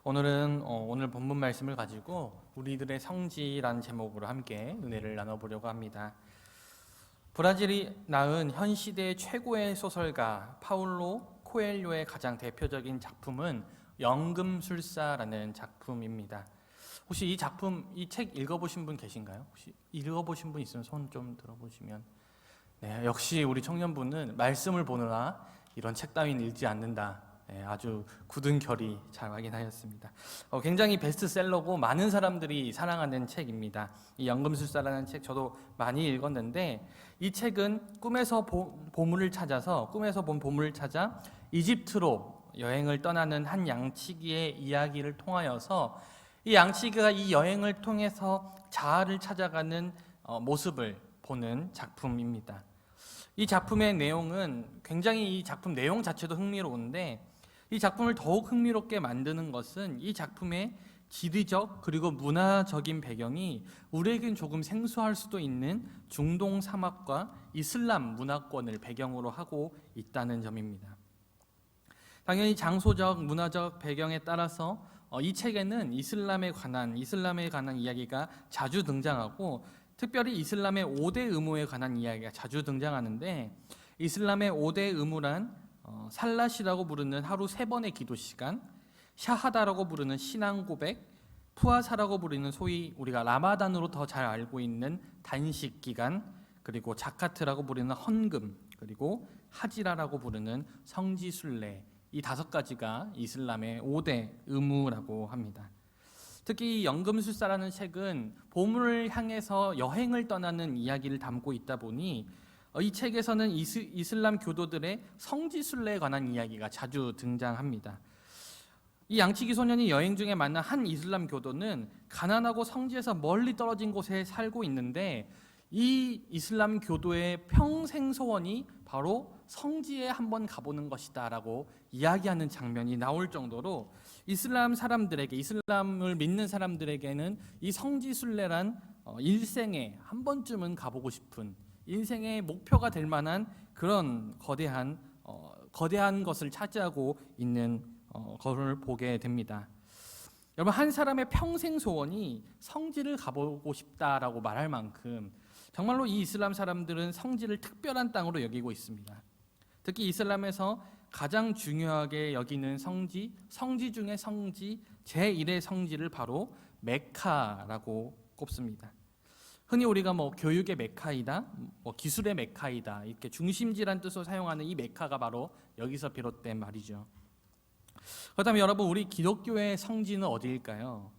오늘은 오늘 본문 말씀을 가지고 우리들의 성지라는 제목으로 함께 은혜를 나눠보려고 합니다. 브라질이 낳은 현 시대의 최고의 소설가 파울로 코엘료의 가장 대표적인 작품은 연금술사라는 작품입니다. 혹시 이 작품, 이 책 읽어보신 분 계신가요? 혹시 읽어보신 분 있으면 손 좀 들어보시면. 네, 역시 우리 청년부는 말씀을 보느라 이런 책 따윈 읽지 않는다. 네, 아주 굳은 결의 잘 확인하였습니다. 굉장히 베스트셀러고 많은 사람들이 사랑하는 책입니다. 이 연금술사라는 책 저도 많이 읽었는데, 이 책은 꿈에서 보물을 본 보물을 찾아 이집트로 여행을 떠나는 한 양치기의 이야기를 통하여서 이 양치기가 이 여행을 통해서 자아를 찾아가는 모습을 보는 작품입니다. 이 작품의 내용은 굉장히, 이 작품 내용 자체도 흥미로운데, 이 작품을 더욱 흥미롭게 만드는 것은 이 작품의 지리적 그리고 문화적인 배경이 우리에겐 조금 생소할 수도 있는 중동 사막과 이슬람 문화권을 배경으로 하고 있다는 점입니다. 당연히 장소적, 문화적 배경에 따라서 이 책에는 이슬람에 관한 이야기가 자주 등장하고, 특별히 이슬람의 5대 의무에 관한 이야기가 자주 등장하는데, 이슬람의 5대 의무란 살랏이라고 부르는 하루 3번의 기도 시간, 샤하다라고 부르는 신앙 고백, 푸아사라고 부르는 소위 우리가 라마단으로 더 잘 알고 있는 단식 기간, 그리고 자카트라고 부르는 헌금, 그리고 하지라라고 부르는 성지 순례, 이 5가지가 이슬람의 5대 의무라고 합니다. 특히 이 연금술사라는 책은 보물을 향해서 여행을 떠나는 이야기를 담고 있다 보니 이 책에서는 이슬람 교도들의 성지 순례에 관한 이야기가 자주 등장합니다. 이 양치기 소년이 여행 중에 만난 한 이슬람 교도는 가난하고 성지에서 멀리 떨어진 곳에 살고 있는데, 이 이슬람 교도의 평생 소원이 바로 성지에 한번 가보는 것이다 라고 이야기하는 장면이 나올 정도로 이슬람을 믿는 사람들에게는 이 성지 순례란 일생에 한 번쯤은 가보고 싶은, 인생의 목표가 될 만한 그런 거대한 것을 차지하고 있는 것을 보게 됩니다. 여러분, 한 사람의 평생 소원이 성지를 가보고 싶다라고 말할 만큼 정말로 이 이슬람 사람들은 성지를 특별한 땅으로 여기고 있습니다. 특히 이슬람에서 가장 중요하게 여기는 성지 중의 성지, 제1의 성지를 바로 메카라고 꼽습니다. 흔히 우리가 교육의 메카이다, 기술의 메카이다, 이렇게 중심지란 뜻으로 사용하는 이 메카가 바로 여기서 비롯된 말이죠. 그렇다면 여러분, 우리 기독교의 성지는 어디일까요?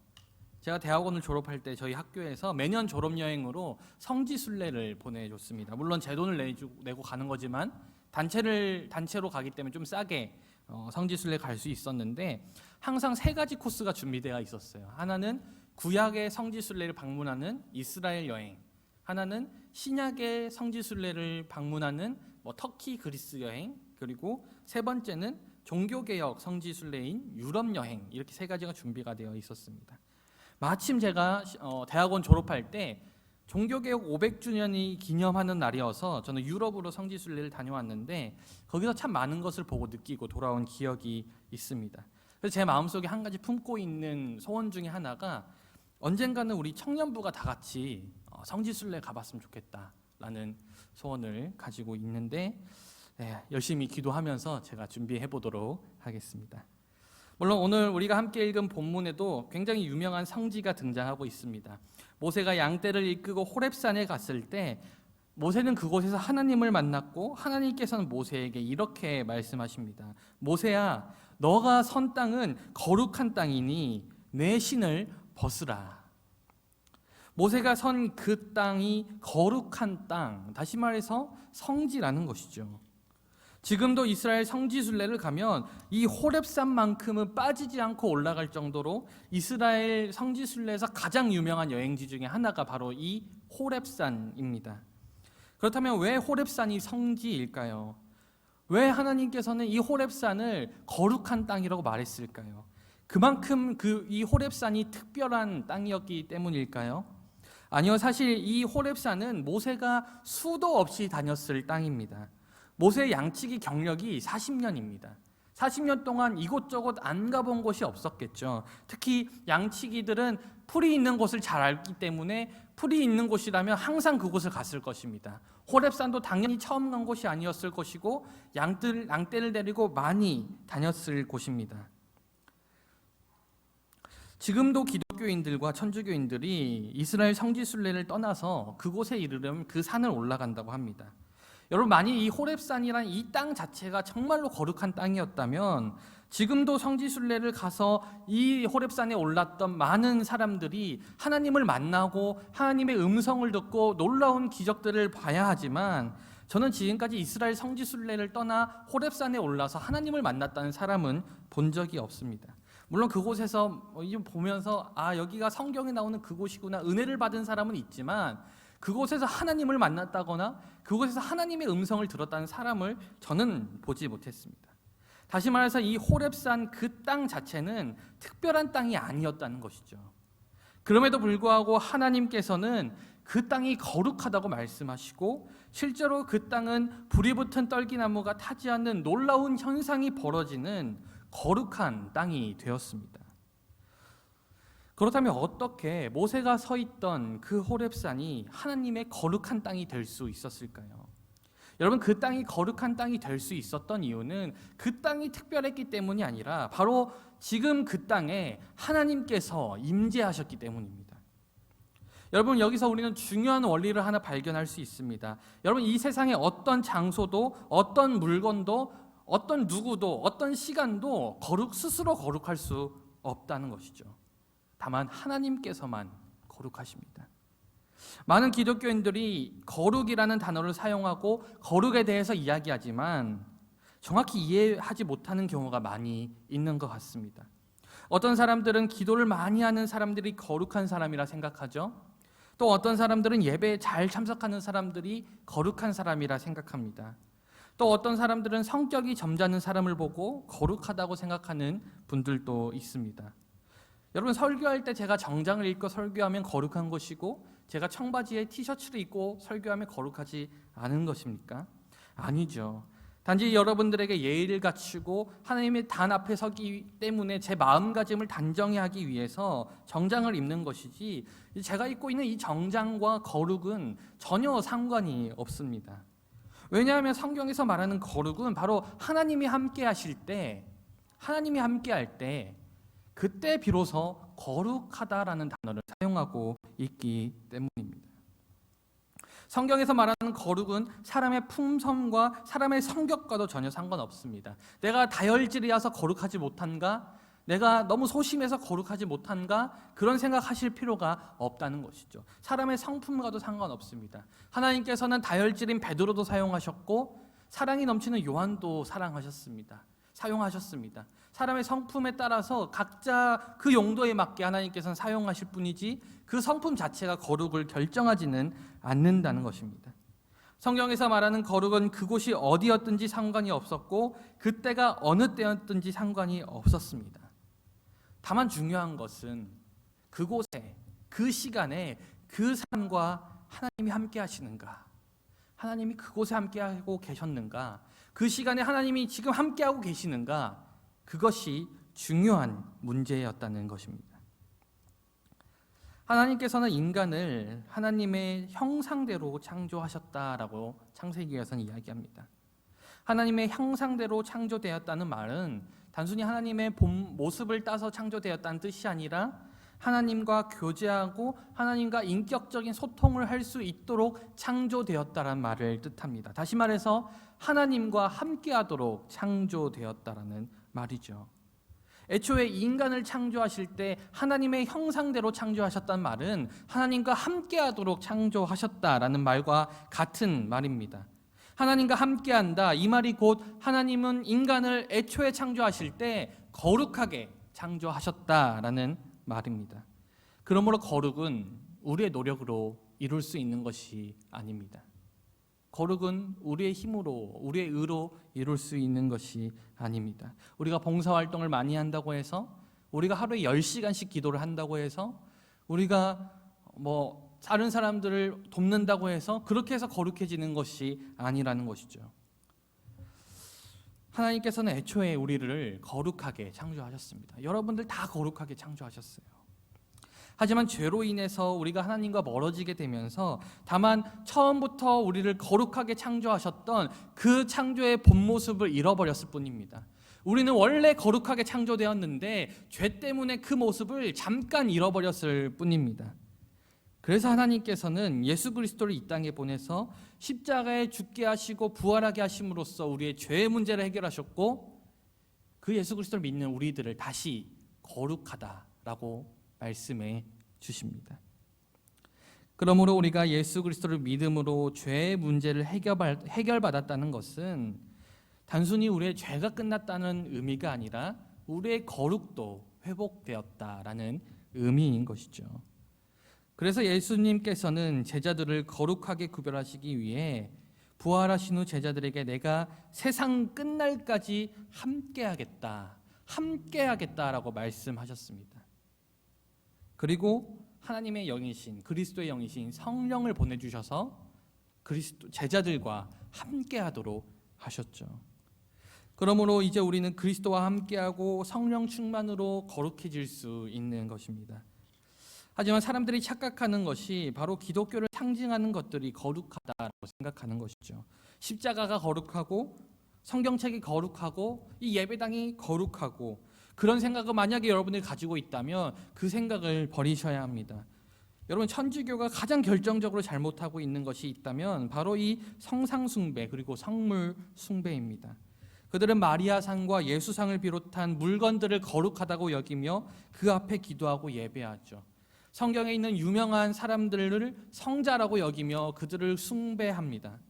제가 대학원을 졸업할 때 저희 학교에서 매년 졸업여행으로 성지 순례를 보내줬습니다. 물론 제 돈을 내고 가는 거지만 단체로 가기 때문에 좀 싸게 성지 순례 갈 수 있었는데, 항상 3가지 코스가 준비되어 있었어요. 하나는 구약의 성지 순례를 방문하는 이스라엘 여행, 하나는 신약의 성지 순례를 방문하는 터키, 그리스 여행, 그리고 3번째는 종교개혁 성지 순례인 유럽 여행, 이렇게 3가지가 준비가 되어 있었습니다. 마침 제가 대학원 졸업할 때 종교개혁 500주년이 기념하는 날이어서 저는 유럽으로 성지 순례를 다녀왔는데, 거기서 참 많은 것을 보고 느끼고 돌아온 기억이 있습니다. 그래서 제 마음속에 한 가지 품고 있는 소원 중에 하나가, 언젠가는 우리 청년부가 다 같이 성지 순례 가봤으면 좋겠다라는 소원을 가지고 있는데, 열심히 기도하면서 제가 준비해 보도록 하겠습니다. 물론 오늘 우리가 함께 읽은 본문에도 굉장히 유명한 성지가 등장하고 있습니다. 모세가 양떼를 이끌고 호렙산에 갔을 때 모세는 그곳에서 하나님을 만났고, 하나님께서는 모세에게 이렇게 말씀하십니다. 모세야, 너가 선 땅은 거룩한 땅이니 내 신을 벗으라. 모세가 선 그 땅이 거룩한 땅, 다시 말해서 성지라는 것이죠. 지금도 이스라엘 성지 순례를 가면 이 호렙산만큼은 빠지지 않고 올라갈 정도로 이스라엘 성지 순례에서 가장 유명한 여행지 중에 하나가 바로 이 호렙산입니다. 그렇다면 왜 호렙산이 성지일까요? 왜 하나님께서는 이 호렙산을 거룩한 땅이라고 말했을까요? 그만큼 이 호렙산이 특별한 땅이었기 때문일까요? 아니요, 사실 이 호렙산은 모세가 수도 없이 다녔을 땅입니다. 모세의 양치기 경력이 40년입니다. 40년 동안 이곳저곳 안 가본 곳이 없었겠죠. 특히 양치기들은 풀이 있는 곳을 잘 알기 때문에 풀이 있는 곳이라면 항상 그곳을 갔을 것입니다. 호렙산도 당연히 처음 간 곳이 아니었을 것이고 양떼를 데리고 많이 다녔을 곳입니다. 지금도 기독교인들과 천주교인들이 이스라엘 성지순례를 떠나서 그곳에 이르려면 그 산을 올라간다고 합니다. 여러분, 만약 이 호렙산이란 이 땅 자체가 정말로 거룩한 땅이었다면 지금도 성지순례를 가서 이 호렙산에 올랐던 많은 사람들이 하나님을 만나고 하나님의 음성을 듣고 놀라운 기적들을 봐야 하지만, 저는 지금까지 이스라엘 성지순례를 떠나 호렙산에 올라서 하나님을 만났다는 사람은 본 적이 없습니다. 물론 그곳에서 보면서 여기가 성경에 나오는 그곳이구나, 은혜를 받은 사람은 있지만 그곳에서 하나님을 만났다거나 그곳에서 하나님의 음성을 들었다는 사람을 저는 보지 못했습니다. 다시 말해서 이 호렙산 그 땅 자체는 특별한 땅이 아니었다는 것이죠. 그럼에도 불구하고 하나님께서는 그 땅이 거룩하다고 말씀하시고 실제로 그 땅은 불이 붙은 떨기나무가 타지 않는 놀라운 현상이 벌어지는 거룩한 땅이 되었습니다. 그렇다면 어떻게 모세가 서 있던 그 호렙산이 하나님의 거룩한 땅이 될 수 있었을까요? 여러분, 그 땅이 거룩한 땅이 될 수 있었던 이유는 그 땅이 특별했기 때문이 아니라 바로 지금 그 땅에 하나님께서 임재하셨기 때문입니다. 여러분, 여기서 우리는 중요한 원리를 하나 발견할 수 있습니다. 여러분, 이 세상의 어떤 장소도 어떤 물건도 어떤 누구도 어떤 시간도 스스로 거룩할 수 없다는 것이죠. 다만 하나님께서만 거룩하십니다. 많은 기독교인들이 거룩이라는 단어를 사용하고 거룩에 대해서 이야기하지만 정확히 이해하지 못하는 경우가 많이 있는 것 같습니다. 어떤 사람들은 기도를 많이 하는 사람들이 거룩한 사람이라 생각하죠. 또 어떤 사람들은 예배에 잘 참석하는 사람들이 거룩한 사람이라 생각합니다. 또 어떤 사람들은 성격이 점잖은 사람을 보고 거룩하다고 생각하는 분들도 있습니다. 여러분, 설교할 때 제가 정장을 입고 설교하면 거룩한 것이고 제가 청바지에 티셔츠를 입고 설교하면 거룩하지 않은 것입니까? 아니죠. 단지 여러분들에게 예의를 갖추고 하나님의 단 앞에 서기 때문에 제 마음가짐을 단정히 하기 위해서 정장을 입는 것이지, 제가 입고 있는 이 정장과 거룩은 전혀 상관이 없습니다. 왜냐하면 성경에서 말하는 거룩은 바로 하나님이 함께 하실 때, 하나님이 함께 할 때 그때 비로소 거룩하다라는 단어를 사용하고 있기 때문입니다. 성경에서 말하는 거룩은 사람의 품성과 사람의 성격과도 전혀 상관없습니다. 내가 다혈질이라서 거룩하지 못한가? 내가 너무 소심해서 거룩하지 못한가? 그런 생각하실 필요가 없다는 것이죠. 사람의 성품과도 상관없습니다. 하나님께서는 다혈질인 베드로도 사용하셨고 사랑이 넘치는 요한도 사용하셨습니다. 사람의 성품에 따라서 각자 그 용도에 맞게 하나님께서는 사용하실 뿐이지 그 성품 자체가 거룩을 결정하지는 않는다는 것입니다. 성경에서 말하는 거룩은 그곳이 어디였든지 상관이 없었고 그때가 어느 때였든지 상관이 없었습니다. 다만 중요한 것은 그곳에, 그 시간에 그 사람과 하나님이 함께 하시는가, 하나님이 그곳에 함께하고 계셨는가, 그 시간에 하나님이 지금 함께하고 계시는가, 그것이 중요한 문제였다는 것입니다. 하나님께서는 인간을 하나님의 형상대로 창조하셨다라고 창세기에서는 이야기합니다. 하나님의 형상대로 창조되었다는 말은 단순히 하나님의 본 모습을 따서 창조되었다는 뜻이 아니라 하나님과 교제하고 하나님과 인격적인 소통을 할 수 있도록 창조되었다라는 말을 뜻합니다. 다시 말해서 하나님과 함께하도록 창조되었다라는 말이죠. 애초에 인간을 창조하실 때 하나님의 형상대로 창조하셨다는 말은 하나님과 함께하도록 창조하셨다라는 말과 같은 말입니다. 하나님과 함께한다, 이 말이 곧 하나님은 인간을 애초에 창조하실 때 거룩하게 창조하셨다라는 말입니다. 그러므로 거룩은 우리의 노력으로 이룰 수 있는 것이 아닙니다. 거룩은 우리의 힘으로, 우리의 의로 이룰 수 있는 것이 아닙니다. 우리가 봉사활동을 많이 한다고 해서, 우리가 하루에 10시간씩 기도를 한다고 해서, 우리가 다른 사람들을 돕는다고 해서 그렇게 해서 거룩해지는 것이 아니라는 것이죠. 하나님께서는 애초에 우리를 거룩하게 창조하셨습니다. 여러분들 다 거룩하게 창조하셨어요. 하지만 죄로 인해서 우리가 하나님과 멀어지게 되면서 다만 처음부터 우리를 거룩하게 창조하셨던 그 창조의 본 모습을 잃어버렸을 뿐입니다. 우리는 원래 거룩하게 창조되었는데 죄 때문에 그 모습을 잠깐 잃어버렸을 뿐입니다. 그래서 하나님께서는 예수 그리스도를 이 땅에 보내서 십자가에 죽게 하시고 부활하게 하심으로써 우리의 죄의 문제를 해결하셨고, 그 예수 그리스도를 믿는 우리들을 다시 거룩하다라고 말씀해 주십니다. 그러므로 우리가 예수 그리스도를 믿음으로 죄의 문제를 해결받았다는 것은 단순히 우리의 죄가 끝났다는 의미가 아니라 우리의 거룩도 회복되었다라는 의미인 것이죠. 그래서 예수님께서는 제자들을 거룩하게 구별하시기 위해 부활하신 후 제자들에게 내가 세상 끝날까지 함께하겠다라고 말씀하셨습니다. 그리고 하나님의 영이신 그리스도의 영이신 성령을 보내주셔서 제자들과 함께하도록 하셨죠. 그러므로 이제 우리는 그리스도와 함께하고 성령 충만으로 거룩해질 수 있는 것입니다. 하지만 사람들이 착각하는 것이 바로 기독교를 상징하는 것들이 거룩하다고 생각하는 것이죠. 십자가가 거룩하고 성경책이 거룩하고 이 예배당이 거룩하고, 그런 생각을 만약에 여러분들이 가지고 있다면 그 생각을 버리셔야 합니다. 여러분, 천주교가 가장 결정적으로 잘못하고 있는 것이 있다면 바로 이 성상 숭배 그리고 성물 숭배입니다. 그들은 마리아상과 예수상을 비롯한 물건들을 거룩하다고 여기며 그 앞에 기도하고 예배하죠. 성경에 있는 유명한 사람들을 성자라고 여기며 그들을 숭배합니다.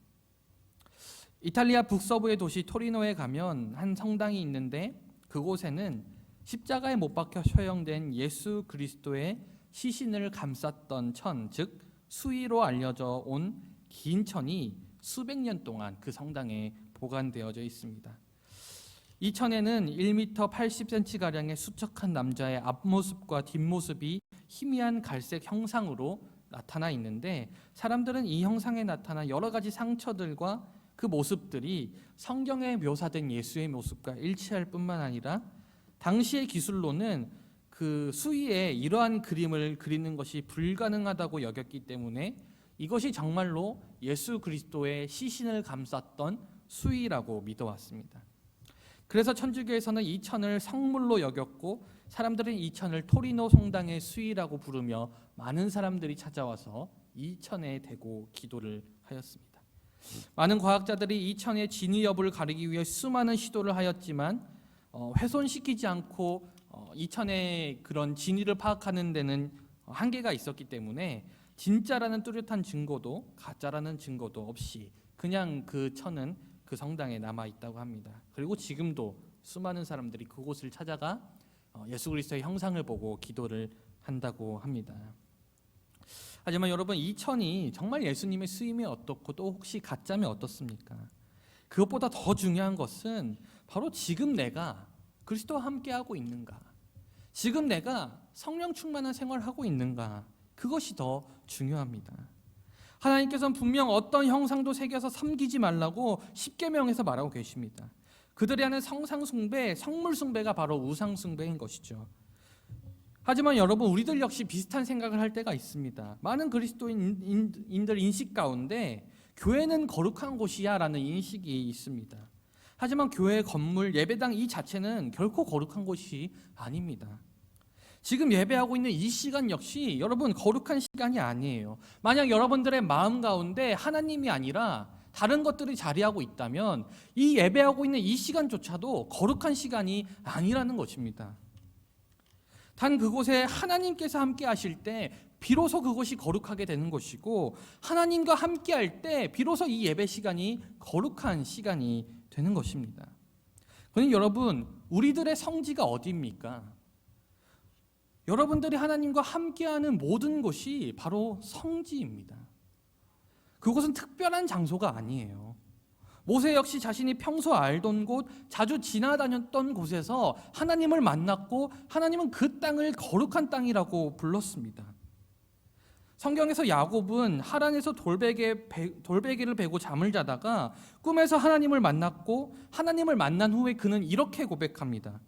이탈리아 북서부의 도시 토리노에 가면 한 성당이 있는데 그곳에는 십자가에 못 박혀 처형된 예수 그리스도의 시신을 감쌌던 천, 즉 수의로 알려져 온 긴 천이 수백 년 동안 그 성당에 보관되어져 있습니다. 이 천에는 1m 80cm가량의 수척한 남자의 앞모습과 뒷모습이 희미한 갈색 형상으로 나타나 있는데, 사람들은 이 형상에 나타난 여러 가지 상처들과 그 모습들이 성경에 묘사된 예수의 모습과 일치할 뿐만 아니라 당시의 기술로는 그 수위에 이러한 그림을 그리는 것이 불가능하다고 여겼기 때문에 이것이 정말로 예수 그리스도의 시신을 감쌌던 수위라고 믿어왔습니다. 그래서 천주교에서는 이 천을 성물로 여겼고 사람들은 이 천을 토리노 성당의 수위라고 부르며 많은 사람들이 찾아와서 이 천에 대고 기도를 하였습니다. 많은 과학자들이 이 천의 진위 여부를 가리기 위해 수많은 시도를 하였지만 훼손시키지 않고 이 천의 그런 진위를 파악하는 데는 한계가 있었기 때문에 진짜라는 뚜렷한 증거도 가짜라는 증거도 없이 그냥 그 천은 그 성당에 남아 있다고 합니다. 그리고 지금도 수많은 사람들이 그곳을 찾아가 예수 그리스도의 형상을 보고 기도를 한다고 합니다. 하지만 여러분, 이 천이 정말 예수님의 수임이 어떻고 또 혹시 가짜면 어떻습니까? 그것보다 더 중요한 것은 바로 지금 내가 그리스도와 함께하고 있는가, 지금 내가 성령 충만한 생활을 하고 있는가, 그것이 더 중요합니다. 하나님께서는 분명 어떤 형상도 새겨서 섬기지 말라고 십계명에서 말하고 계십니다. 그들이 하는 성상 숭배, 성물 숭배가 바로 우상 숭배인 것이죠. 하지만 여러분, 우리들 역시 비슷한 생각을 할 때가 있습니다. 많은 그리스도인들 인식 가운데 교회는 거룩한 곳이야 라는 인식이 있습니다. 하지만 교회 건물, 예배당 이 자체는 결코 거룩한 곳이 아닙니다. 지금 예배하고 있는 이 시간 역시 여러분 거룩한 시간이 아니에요. 만약 여러분들의 마음 가운데 하나님이 아니라 다른 것들이 자리하고 있다면 이 예배하고 있는 이 시간조차도 거룩한 시간이 아니라는 것입니다. 단 그곳에 하나님께서 함께 하실 때 비로소 그것이 거룩하게 되는 것이고, 하나님과 함께 할 때 비로소 이 예배 시간이 거룩한 시간이 되는 것입니다. 그러니 여러분, 우리들의 성지가 어디입니까? 여러분들이 하나님과 함께하는 모든 곳이 바로 성지입니다. 그곳은 특별한 장소가 아니에요. 모세 역시 자신이 평소 알던 곳, 자주 지나다녔던 곳에서 하나님을 만났고 하나님은 그 땅을 거룩한 땅이라고 불렀습니다. 성경에서 야곱은 하란에서 돌베개를 베고 잠을 자다가 꿈에서 하나님을 만났고 하나님을 만난 후에 그는 이렇게 고백합니다.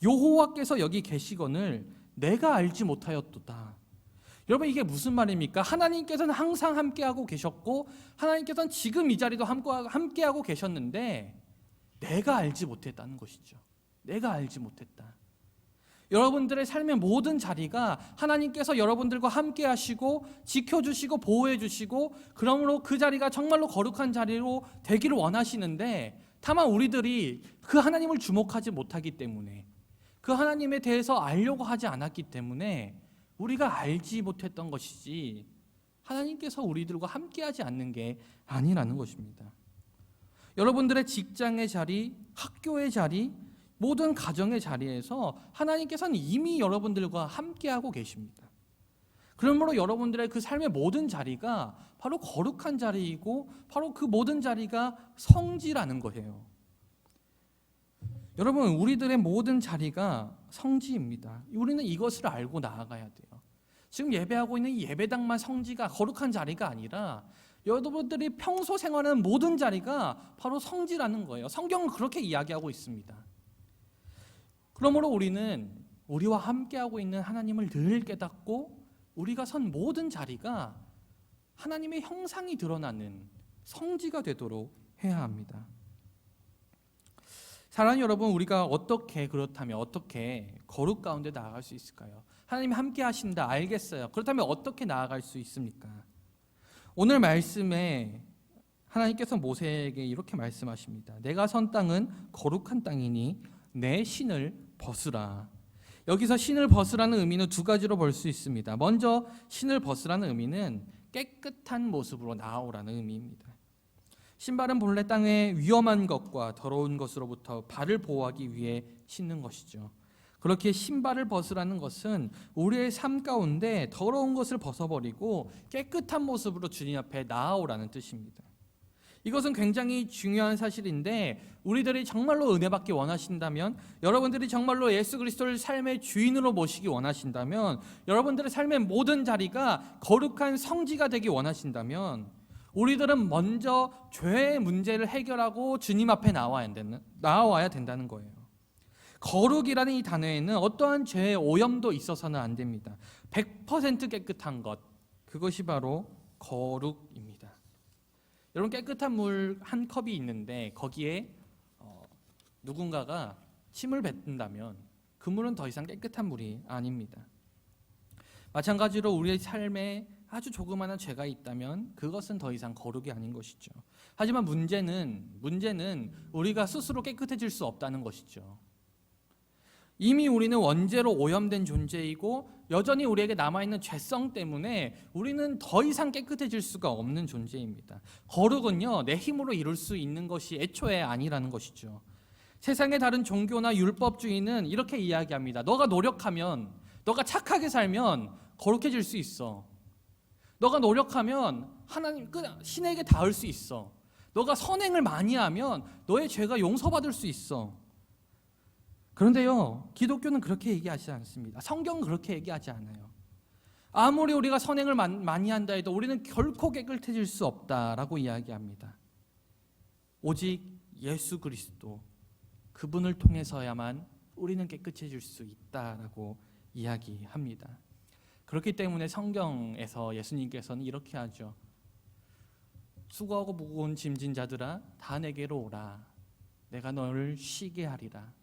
여호와께서 여기 계시거늘 내가 알지 못하였도다. 여러분, 이게 무슨 말입니까? 하나님께서는 항상 함께하고 계셨고 하나님께서는 지금 이 자리도 함께하고 계셨는데 내가 알지 못했다는 것이죠. 내가 알지 못했다. 여러분들의 삶의 모든 자리가 하나님께서 여러분들과 함께 하시고 지켜주시고 보호해 주시고 그러므로 그 자리가 정말로 거룩한 자리로 되기를 원하시는데 다만 우리들이 그 하나님을 주목하지 못하기 때문에 그 하나님에 대해서 알려고 하지 않았기 때문에 우리가 알지 못했던 것이지 하나님께서 우리들과 함께하지 않는 게 아니라는 것입니다. 여러분들의 직장의 자리, 학교의 자리, 모든 가정의 자리에서 하나님께서는 이미 여러분들과 함께하고 계십니다. 그러므로 여러분들의 그 삶의 모든 자리가 바로 거룩한 자리이고 바로 그 모든 자리가 성지라는 거예요. 여러분, 우리들의 모든 자리가 성지입니다. 우리는 이것을 알고 나아가야 돼요. 지금 예배하고 있는 이 예배당만 성지가 거룩한 자리가 아니라 여러분들이 평소 생활하는 모든 자리가 바로 성지라는 거예요. 성경은 그렇게 이야기하고 있습니다. 그러므로 우리는 우리와 함께하고 있는 하나님을 늘 깨닫고 우리가 선 모든 자리가 하나님의 형상이 드러나는 성지가 되도록 해야 합니다. 사랑하는 여러분, 우리가 그렇다면 어떻게 거룩 가운데 나아갈 수 있을까요? 하나님이 함께 하신다, 알겠어요. 그렇다면 어떻게 나아갈 수 있습니까? 오늘 말씀에 하나님께서 모세에게 이렇게 말씀하십니다. 내가 선 땅은 거룩한 땅이니 내 신을 벗으라. 여기서 신을 벗으라는 의미는 두 가지로 볼 수 있습니다. 먼저 신을 벗으라는 의미는 깨끗한 모습으로 나아오라는 의미입니다. 신발은 본래 땅의 위험한 것과 더러운 것으로부터 발을 보호하기 위해 신는 것이죠. 그렇게 신발을 벗으라는 것은 우리의 삶 가운데 더러운 것을 벗어버리고 깨끗한 모습으로 주님 앞에 나아오라는 뜻입니다. 이것은 굉장히 중요한 사실인데 우리들이 정말로 은혜받기 원하신다면, 여러분들이 정말로 예수 그리스도를 삶의 주인으로 모시기 원하신다면, 여러분들의 삶의 모든 자리가 거룩한 성지가 되기 원하신다면 우리들은 먼저 죄의 문제를 해결하고 주님 앞에 나와야 된다는 거예요. 거룩이라는 이 단어에는 어떠한 죄의 오염도 있어서는 안 됩니다. 100% 깨끗한 것, 그것이 바로 거룩입니다. 여러분, 깨끗한 물 한 컵이 있는데 거기에 누군가가 침을 뱉는다면 그 물은 더 이상 깨끗한 물이 아닙니다. 마찬가지로 우리의 삶에 아주 조그마한 죄가 있다면 그것은 더 이상 거룩이 아닌 것이죠. 하지만 문제는 우리가 스스로 깨끗해질 수 없다는 것이죠. 이미 우리는 원죄로 오염된 존재이고 여전히 우리에게 남아있는 죄성 때문에 우리는 더 이상 깨끗해질 수가 없는 존재입니다. 거룩은요, 내 힘으로 이룰 수 있는 것이 애초에 아니라는 것이죠. 세상의 다른 종교나 율법주의는 이렇게 이야기합니다. 너가 노력하면, 너가 착하게 살면 거룩해질 수 있어. 너가 노력하면 신에게 닿을 수 있어. 너가 선행을 많이 하면 너의 죄가 용서받을 수 있어. 그런데요, 기독교는 그렇게 얘기하지 않습니다. 성경은 그렇게 얘기하지 않아요. 아무리 우리가 선행을 많이 한다 해도 우리는 결코 깨끗해질 수 없다라고 이야기합니다. 오직 예수 그리스도, 그분을 통해서야만 우리는 깨끗해질 수 있다라고 이야기합니다. 그렇기 때문에 성경에서 예수님께서는 이렇게 하죠. 수고하고 무거운 짐진 자들아, 다 내게로 오라. 내가 너를 쉬게 하리라.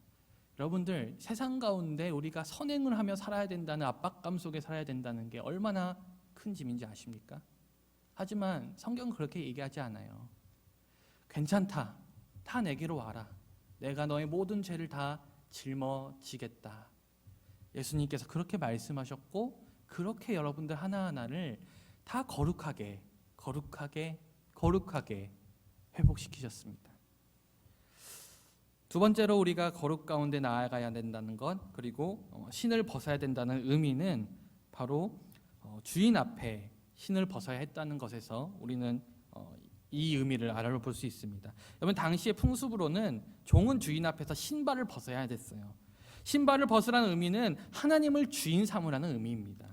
여러분들, 세상 가운데 우리가 선행을 하며 살아야 된다는 압박감 속에 살아야 된다는 게 얼마나 큰 짐인지 아십니까? 하지만 성경은 그렇게 얘기하지 않아요. 괜찮다. 다 내게로 와라. 내가 너의 모든 죄를 다 짊어지겠다. 예수님께서 그렇게 말씀하셨고 그렇게 여러분들 하나하나를 다 거룩하게 회복시키셨습니다. 두 번째로 우리가 거룩 가운데 나아가야 된다는 것, 그리고 신을 벗어야 된다는 의미는 바로 주인 앞에 신을 벗어야 했다는 것에서 우리는 이 의미를 알아볼 수 있습니다. 여러분, 당시의 풍습으로는 종은 주인 앞에서 신발을 벗어야 됐어요. 신발을 벗으라는 의미는 하나님을 주인 삼으라는 의미입니다.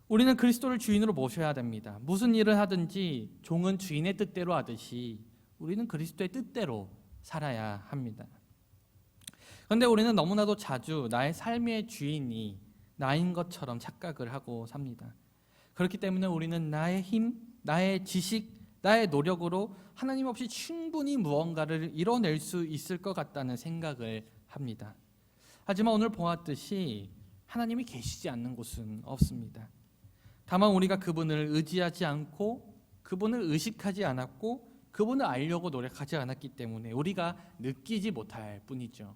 우리는 그리스도를 주인으로 모셔야 됩니다. 무슨 일을 하든지 종은 주인의 뜻대로 하듯이 우리는 그리스도의 뜻대로 살아야 합니다. 그런데 우리는 너무나도 자주 나의 삶의 주인이 나인 것처럼 착각을 하고 삽니다. 그렇기 때문에 우리는 나의 힘, 나의 지식, 나의 노력으로 하나님 없이 충분히 무언가를 이뤄낼 수 있을 것 같다는 생각을 합니다. 하지만 오늘 보았듯이 하나님이 계시지 않는 곳은 없습니다. 다만 우리가 그분을 의지하지 않고 그분을 의식하지 않았고 그분을 알려고 노력하지 않았기 때문에 우리가 느끼지 못할 뿐이죠.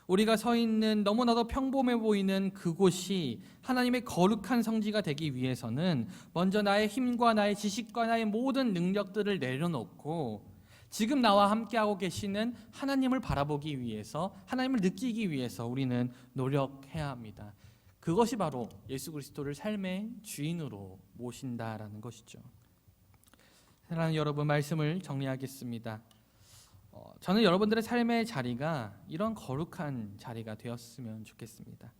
우리가 서 있는 너무나도 평범해 보이는 그곳이 하나님의 거룩한 성지가 되기 위해서는 먼저 나의 힘과 나의 지식과 나의 모든 능력들을 내려놓고 지금 나와 함께하고 계시는 하나님을 바라보기 위해서, 하나님을 느끼기 위해서 우리는 노력해야 합니다. 그것이 바로 예수 그리스도를 삶의 주인으로 모신다라는 것이죠. 사랑하는 여러분, 말씀을 정리하겠습니다. 저는 여러분들의 삶의 자리가 이런 거룩한 자리가 되었으면 좋겠습니다.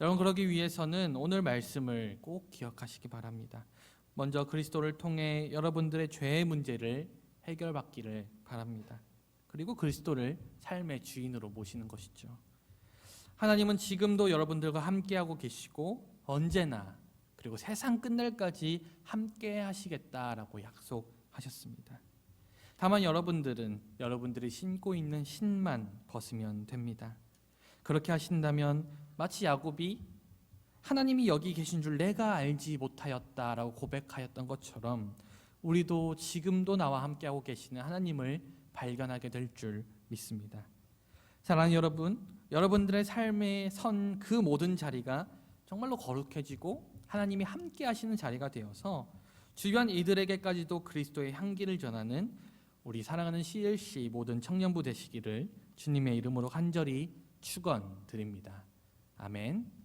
여러분, 그러기 위해서는 오늘 말씀을 꼭 기억하시기 바랍니다. 먼저 그리스도를 통해 여러분들의 죄의 문제를 해결받기를 바랍니다. 그리고 그리스도를 삶의 주인으로 모시는 것이죠. 하나님은 지금도 여러분들과 함께하고 계시고 언제나 그리고 세상 끝날까지 함께 하시겠다라고 약속하셨습니다. 다만 여러분들은 여러분들이 신고 있는 신만 벗으면 됩니다. 그렇게 하신다면 마치 야곱이 하나님이 여기 계신 줄 내가 알지 못하였다라고 고백하였던 것처럼 우리도 지금도 나와 함께하고 계시는 하나님을 발견하게 될 줄 믿습니다. 사랑하는 여러분, 여러분들의 삶에 선 그 모든 자리가 정말로 거룩해지고 하나님이 함께 하시는 자리가 되어서 주변 이들에게까지도 그리스도의 향기를 전하는 우리 사랑하는 CLC 모든 청년부 되시기를 주님의 이름으로 간절히 축원드립니다. 아멘.